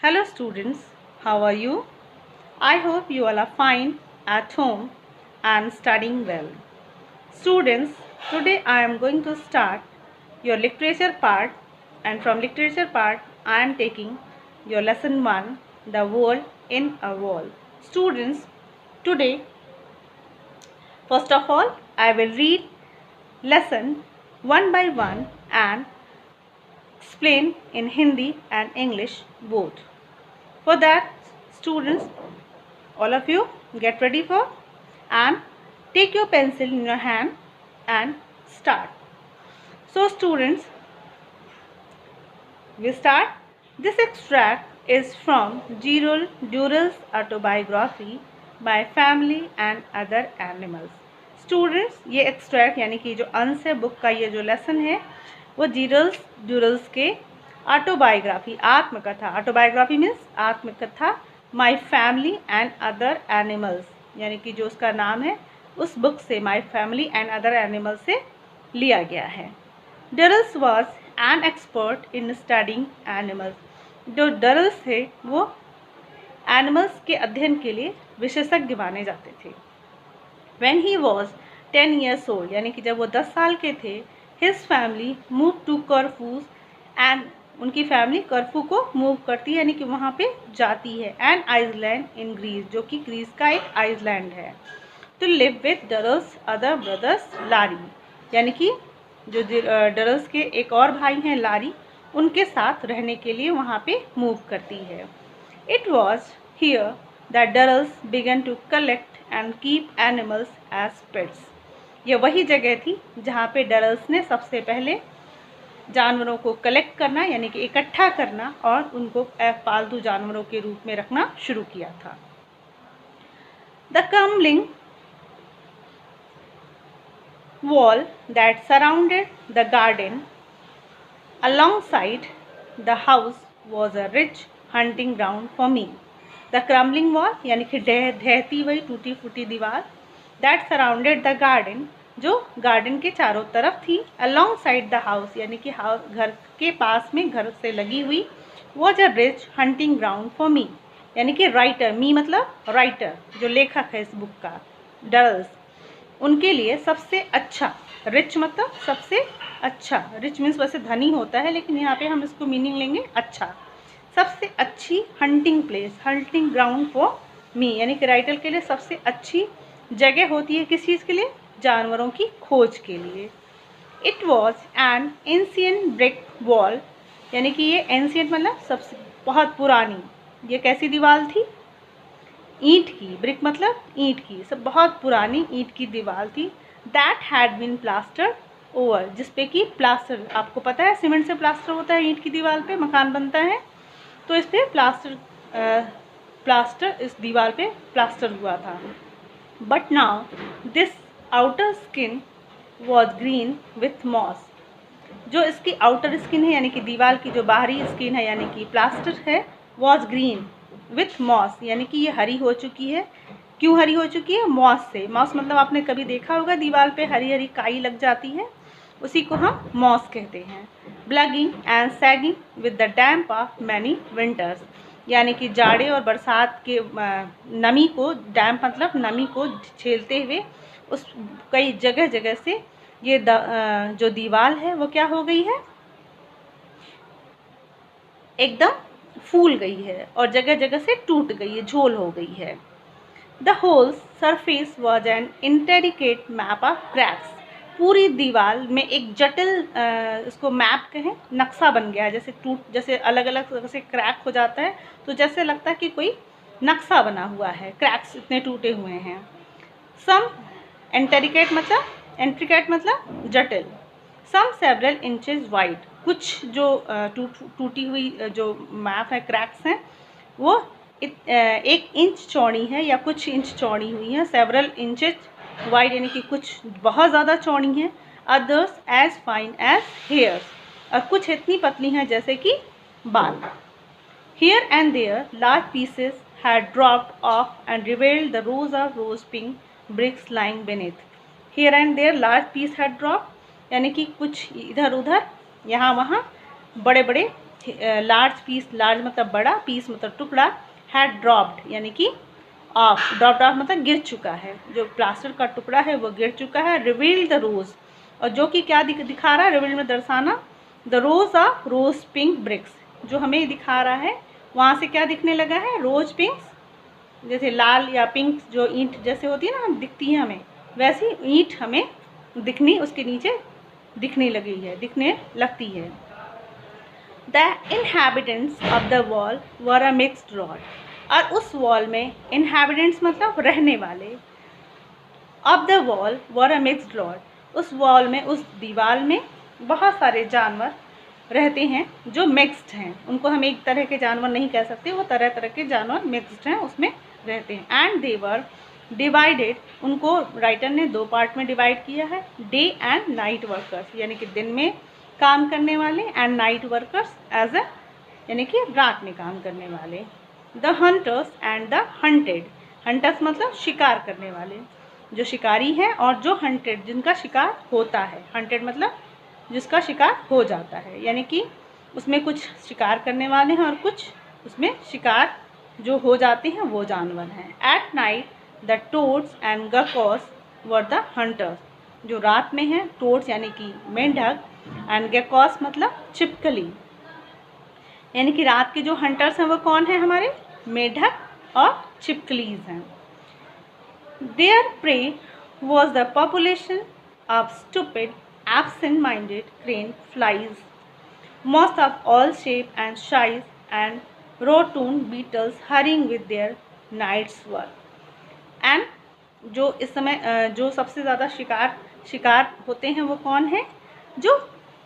Hello students, how are you? I hope you all are fine at home and studying well. Students, today I am going to start your literature part, and from literature part I am taking your lesson 1, The World in a Wall. Students, today first of all I will read lesson one by one and explain in Hindi and English both. For that, students, all of you get ready for and take your pencil in your hand and start. So students, we start. This extract is from Gerald Durrell's autobiography by Family and Other Animals. Students, ये extract यानी कि जो अंश है book का, ये जो lesson है वो जीरल्स ड्यूरल्स के ऑटोबायोग्राफी आत्मकथा, ऑटोबायोग्राफी मीन्स आत्मकथा, my family and other animals यानी कि जो उसका नाम है उस बुक से my family and other animals से लिया गया है. Durrells was an expert in studying animals. जो डरल्स थे वो एनिमल्स के अध्ययन के लिए विशेषज्ञ माने जाते थे. When he was 10 years old यानी कि जब वो 10 साल के थे, his family moved to Corfu and उनकी फैमिली करफू को मूव करती है यानी कि वहाँ पे जाती है. एन आइसलैंड इन ग्रीस, जो कि ग्रीस का एक आइसलैंड है. तो लिव विथ डरल्स अदर ब्रदर्स लारी यानी कि जो डरल्स के एक और भाई हैं लारी, उनके साथ रहने के लिए वहाँ पे मूव करती है. It was here that Durrells began to collect and keep animals as pets. यह वही जगह थी जहाँ पे डरल्स ने सबसे पहले जानवरों को कलेक्ट करना यानी कि इकट्ठा करना और उनको पालतू जानवरों के रूप में रखना शुरू किया था. The crumbling wall that surrounded the garden alongside the house was a rich hunting ground for me. The crumbling wall यानी कि ढहती हुई टूटी फूटी दीवार, that surrounded the garden जो गार्डन के चारों तरफ थी, alongside the house यानी कि घर के पास में, घर से लगी हुई, was a rich hunting ground for me यानी कि राइटर, मी मतलब राइटर, जो लेखक है इस बुक का, डरल्स, उनके लिए सबसे अच्छा, रिच मतलब सबसे अच्छा, रिच मीन्स वैसे धनी होता है लेकिन यहाँ पे हम इसको मीनिंग लेंगे अच्छा, सबसे अच्छी hunting place, hunting ground for me यानी कि राइटर के लिए सबसे अच्छी जगह होती है किस चीज़ के लिए, जानवरों की खोज के लिए. It was an ancient brick wall यानी कि ये एंशिएंट मतलब सबसे बहुत पुरानी, ये कैसी दीवार थी, ईंट की, ब्रिक मतलब ईंट की, सब बहुत पुरानी ईंट की दीवार थी. That had been plaster over, जिस पे कि प्लास्टर, आपको पता है सीमेंट से प्लास्टर होता है, ईंट की दीवार पे मकान बनता है, तो इस पर प्लास्टर इस दीवार पे प्लास्टर हुआ था. But now this outer skin was green with moss, जो इसकी आउटर स्किन है यानी कि दीवार की जो बाहरी स्किन है यानी कि प्लास्टर है, वॉज ग्रीन विथ मॉस यानी कि ये हरी हो चुकी है. क्यों हरी हो चुकी है, मॉस से. मॉस मतलब आपने कभी देखा होगा दीवार पे हरी हरी काई लग जाती है, उसी को हम मॉस कहते हैं. Bulging and sagging with the damp of many winters यानी कि जाड़े और बरसात के नमी को, डैम्प मतलब नमी को झेलते हुए उस कई जगह जगह से ये जो दीवार है वो क्या हो गई है, एकदम फूल गई है और जगह जगह से टूट गई है, झोल हो गई है. The whole surface was an intricate map of cracks, पूरी दीवार में एक जटिल इसको मैप कहें, नक्शा बन गया है, जैसे अलग अलग से क्रैक हो जाता है तो जैसे लगता है कि कोई नक्शा बना हुआ है, क्रैक्स इतने टूटे हुए हैं. सम इंटेरिकेट मतलब जटिल, सम सेवरल इंचेस वाइड, कुछ जो टूटी हुई जो मैप है, क्रैक्स हैं, वो 1 इंच चौड़ी है या कुछ इंच चौड़ी हुई है. सेवरल इंचेस वाइड यानी कि कुछ बहुत ज़्यादा चौड़ी हैं. Others as fine as hairs, और कुछ इतनी पतली हैं जैसे कि बाल. Here and there large pieces had dropped off and revealed the rows of rose pink bricks lying beneath. Here and there large piece had drop यानी कि कुछ इधर उधर यहाँ वहाँ बड़े बड़े लार्ज पीस, लार्ज मतलब बड़ा, पीस मतलब टुकड़ा, हैड ड्रॉप्ड यानी कि ऑफ, ड्रॉप्ड ऑफ मतलब गिर चुका है, जो प्लास्टर का टुकड़ा है वो गिर चुका है। रिवील्ड द रोज, और जो कि क्या दिखा रहा है, रिवील्ड में दर्शाना, the rows of rose pink bricks, जो हमें दिखा रहा है वहाँ से क्या दिखने लगा है, रोज पिंक्स, जैसे लाल या पिंक जो ईंट जैसे होती है ना दिखती है हमें, वैसी ईंट हमें दिखनी उसके नीचे दिखने लगी है, दिखने लगती है। The inhabitants of the wall were a mixed rod, और उस वॉल में इनहेबिटेंट्स मतलब रहने वाले, of the wall were a mixed rod, उस वॉल में, उस दीवार में बहुत सारे जानवर रहते हैं जो मिक्स्ड हैं, उनको हम एक तरह के जानवर नहीं कह सकते, वो तरह तरह के जानवर मिक्स्ड हैं उसमें रहते हैं। एंड दे वर डिवाइडेड, उनको राइटर ने दो पार्ट में डिवाइड किया है, डे एंड नाइट वर्कर्स यानी कि दिन में काम करने वाले, and night workers as a यानी कि रात में काम करने वाले। The hunters and the hunted, hunters मतलब शिकार करने वाले, जो शिकारी हैं, और जो हंटेड जिनका शिकार होता है, हंटेड मतलब जिसका शिकार हो जाता है, यानी कि उसमें कुछ शिकार करने वाले हैं और कुछ उसमें शिकार जो हो जाते हैं वो जानवर हैं। At night the toads and geckos were the hunters, जो रात में हैं, टोड्स यानी कि मेंढक, एंड गैकोस मतलब छिपकली, यानी कि रात के जो हंटर्स हैं वो कौन है, हमारे मेंढक और छिपकलीज हैं। Their prey was the population of stupid, absent-minded crane flies, most of all shape and size, and rotund beetles hurrying with their night's work. And जो इस समय जो सबसे ज़्यादा शिकार होते हैं वो कौन है, जो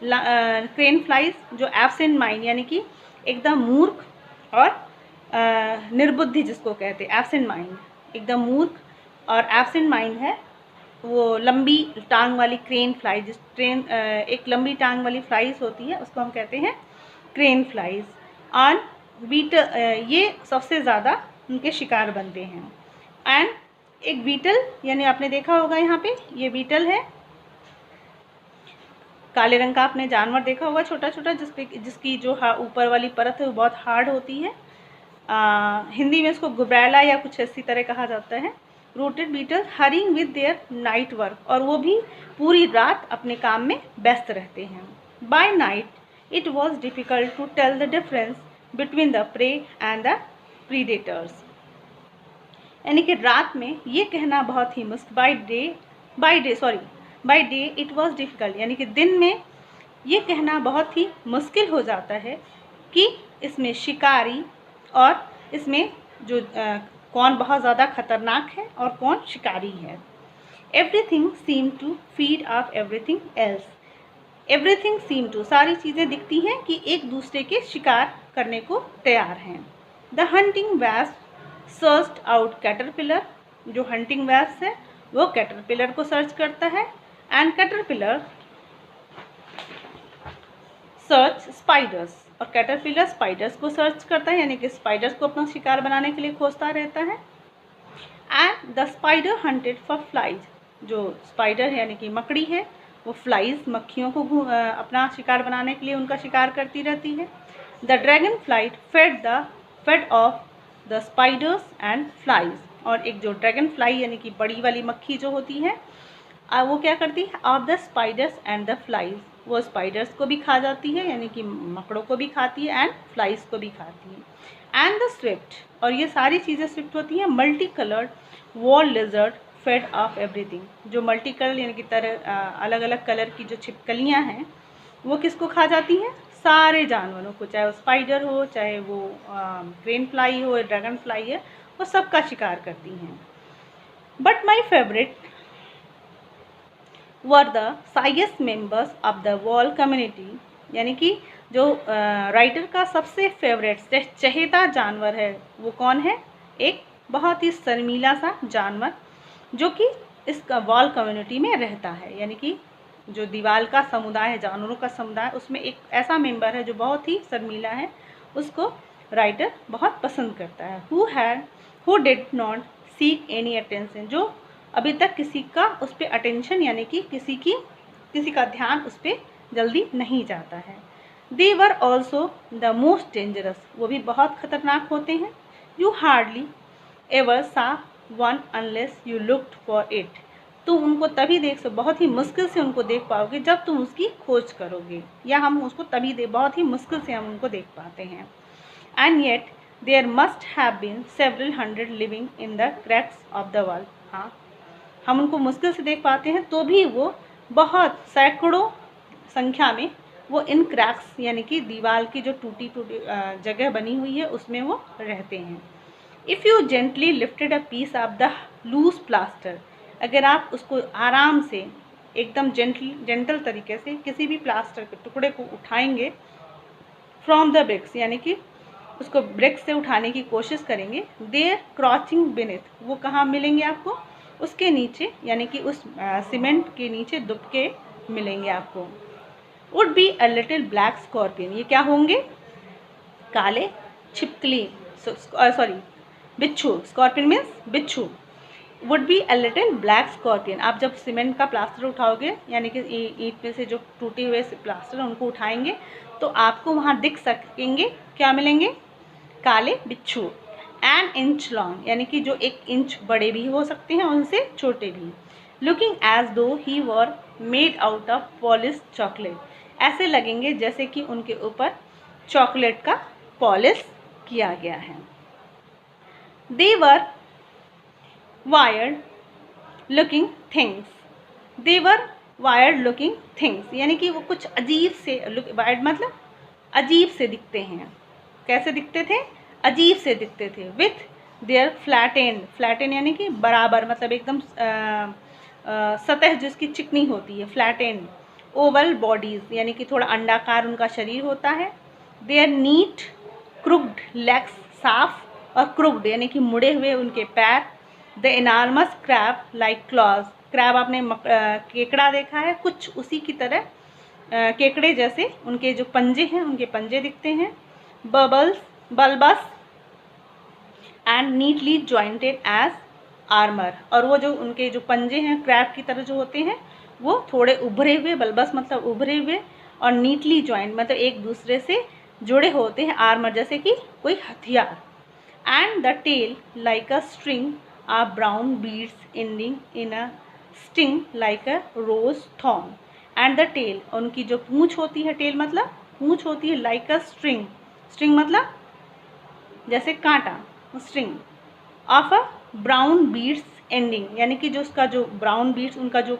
क्रेन फ्लाइज, जो एब्सेंट माइंड यानी कि एकदम मूर्ख और निर्बुद्धि जिसको कहते हैं, एब्सेंट माइंड एकदम मूर्ख और एब्सेंट माइंड है, वो लंबी टांग वाली क्रेन फ्लाई, जिस एक लंबी टांग वाली फ्लाइज होती है उसको हम कहते हैं क्रेन फ्लाइज। और बीटल, ये सबसे ज़्यादा उनके शिकार बनते हैं। एंड एक बीटल, यानी आपने देखा होगा यहाँ पे ये बीटल है, काले रंग का आपने जानवर देखा होगा छोटा छोटा, जिसकी जो ऊपर वाली परत है वो बहुत हार्ड होती है, हिंदी में इसको गुब्रैला या कुछ इसी तरह कहा जाता है। Rooted beetle herring with their night work, और वो भी पूरी रात अपने काम में व्यस्त रहते हैं। By night it was difficult to tell the difference between the prey and the predators, यानी कि रात में ये कहना बहुत ही मुश्किल, by day it was difficult, यानी कि दिन में ये कहना बहुत ही मुश्किल हो जाता है कि इसमें शिकारी और इसमें जो कौन बहुत ज़्यादा खतरनाक है और कौन शिकारी है। Everything seem to feed off everything else, everything seem to सारी चीज़ें दिखती हैं कि एक दूसरे के शिकार करने को तैयार हैं। The hunting wasp searched out caterpillar, जो हंटिंग वैस्प है वो कैटरपिलर को सर्च करता है, एंड कैटरपिलर सर्च स्पाइडर्स, और कैटरपिलर स्पाइडर्स को सर्च करता है, यानी कि स्पाइडर्स को अपना शिकार बनाने के लिए खोजता रहता है। And the spider hunted for flies, जो स्पाइडर यानी कि मकड़ी है वो फ्लाइज मक्खियों को अपना शिकार बनाने के लिए उनका शिकार करती रहती है। The dragon flight fed off the spiders and flies, और एक जो ड्रैगन फ्लाई यानी कि बड़ी वाली मक्खी जो होती है वो क्या करती है, of the spiders and the flies, वो स्पाइडर्स को भी खा जाती है यानी कि मकड़ों को भी खाती है, एंड फ्लाइज को भी खाती है। एंड द स्विफ्ट, और ये सारी चीज़ें स्विफ्ट होती हैं। Multi coloured wall lizard fed off everything, जो मल्टी कलर यानी कि तरह अलग अलग कलर की जो छिपकलियाँ हैं वो किसको खा जाती हैं, सारे जानवरों को, चाहे वो स्पाइडर हो, चाहे वो क्रेन फ्लाई हो, ड्रैगन फ्लाई है, वो सबका शिकार करती हैं। But my favourite were the shyest members of the wall community, यानी कि जो राइटर का सबसे फेवरेट चहेता जानवर है वो कौन है, एक बहुत ही शर्मीला सा जानवर जो कि इस वॉल कम्युनिटी में रहता है, यानी कि जो दीवाल का समुदाय है, जानवरों का समुदाय, उसमें एक ऐसा मेंबर है जो बहुत ही शर्मीला है, उसको राइटर बहुत पसंद करता है। Who did not seek any attention, जो अभी तक किसी का उस पर अटेंशन यानी कि किसी का ध्यान उस पर जल्दी नहीं जाता है। They were also the most dangerous, वो भी बहुत खतरनाक होते हैं। You hardly ever saw one unless you looked for it, तुम उनको तभी बहुत ही मुश्किल से उनको देख पाओगे जब तुम उसकी खोज करोगे, या हम उसको तभी बहुत ही मुश्किल से हम उनको देख पाते हैं। And yet there must have been several hundred living in the cracks of the wall, हाँ हम उनको मुश्किल से देख पाते हैं तो भी वो बहुत सैकड़ों संख्या में वो इन क्रैक्स यानी कि दीवार की जो टूटी जगह बनी हुई है उसमें वो रहते हैं। If you gently lifted a piece of the loose plaster, अगर आप उसको आराम से एकदम जेंटल तरीके से किसी भी प्लास्टर के टुकड़े को उठाएंगे फ्रॉम द ब्रिक्स, यानी कि उसको ब्रिक्स से उठाने की कोशिश करेंगे, देयर क्रॉचिंग बिनेथ, वो कहाँ मिलेंगे आपको, उसके नीचे यानी कि उस सीमेंट के नीचे दुबके मिलेंगे आपको। Would be a little black scorpion, ये क्या होंगे, काले छिपकली, सॉरी बिच्छू, स्कॉर्पियन मीन्स बिच्छू। Would be a little black scorpion, आप जब सीमेंट का प्लास्टर उठाओगे यानी कि ईंट में से जो टूटे हुए प्लास्टर उनको उठाएंगे तो आपको वहाँ दिख सकेंगे, क्या मिलेंगे, काले बिच्छू। एन इंच लॉन्ग, यानी कि जो 1 इंच बड़े भी हो सकते हैं उनसे छोटे भी। Looking as though they were made out of polished chocolate, ऐसे लगेंगे जैसे कि उनके ऊपर चॉकलेट का पॉलिश किया गया है। They were wired looking things, they were wired looking things, यानी कि वो कुछ अजीब से, वायर्ड मतलब अजीब से दिखते हैं। कैसे दिखते थे, अजीब से दिखते थे। विथ देयर फ्लैटेन यानी कि बराबर, मतलब एकदम सतह जिसकी चिकनी होती है, फ्लैटेन। ओवल बॉडीज़, यानी कि थोड़ा अंडाकार उनका शरीर होता है। देयर नीट क्रुक्ड लेग्स, साफ और क्रुक्ड यानी कि मुड़े हुए उनके पैर। The enormous crab like claws, crab आपने केकड़ा देखा है, कुछ उसी की तरह केकड़े जैसे उनके जो पंजे हैं उनके पंजे दिखते हैं। Bulbous and neatly jointed as armour, और वो जो उनके जो पंजे हैं क्रैब की तरह जो होते हैं वो थोड़े उभरे हुए, बल्बस मतलब उभरे हुए, और नीटली जॉइंट मतलब एक दूसरे से जुड़े होते हैं, आर्मर जैसे कि कोई हथियार। And the tail like a string of brown beads ending in a sting like a rose thorn. And the tail, उनकी जो पूँछ होती है, टेल मतलब पूँछ होती है, लाइक अ स्ट्रिंग, स्ट्रिंग मतलब जैसे कांटा, string of a brown beads ending, यानी कि जो उसका जो ब्राउन बीड्स उनका जो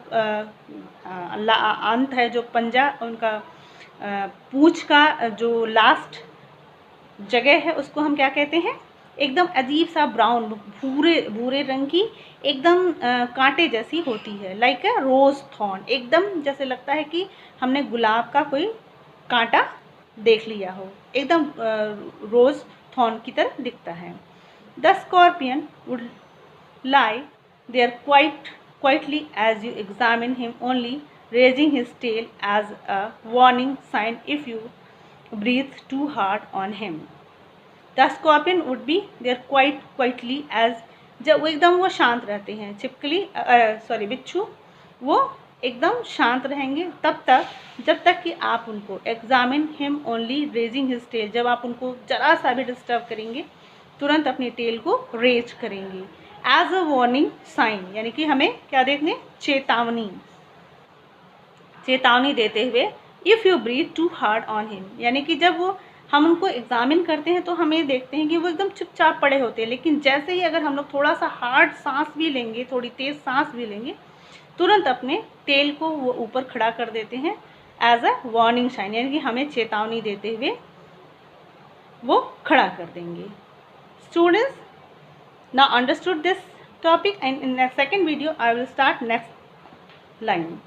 अंत है, जो पंजा उनका पूँछ का जो लास्ट जगह है उसको हम क्या कहते हैं, एकदम अजीब सा ब्राउन भूरे रंग की एकदम कांटे जैसी होती है। लाइक अ रोज थॉर्न, एकदम जैसे लगता है कि हमने गुलाब का कोई कांटा देख लिया हो, एकदम रोज थॉर्न की तरह दिखता है। The scorpion would lie there quietly as you examine him, only raising his tail as a warning sign if you breathe too hard on him. The scorpion would be there quietly as, जब वो एकदम वो शांत रहते हैं, बिच्छू वो एकदम शांत रहेंगे तब तक जब तक कि आप उनको examine him only raising his tail, जब आप उनको जरा सा भी डिस्टर्ब करेंगे तुरंत अपनी टेल को रेज करेंगे। एज अ वार्निंग साइन, यानी कि हमें क्या देखने, चेतावनी देते हुए। If you breathe too hard on him, यानी कि जब वो हम उनको एग्जामिन करते हैं तो हमें देखते हैं कि वो एकदम चुपचाप पड़े होते हैं, लेकिन जैसे ही अगर हम लोग थोड़ा सा हार्ड सांस भी लेंगे, थोड़ी तेज़ सांस भी लेंगे, तुरंत अपने टेल को वो ऊपर खड़ा कर देते हैं एज अ वार्निंग साइन, यानी कि हमें चेतावनी देते हुए वो खड़ा कर देंगे। Students, now understood this topic, and in the second video I will start next line.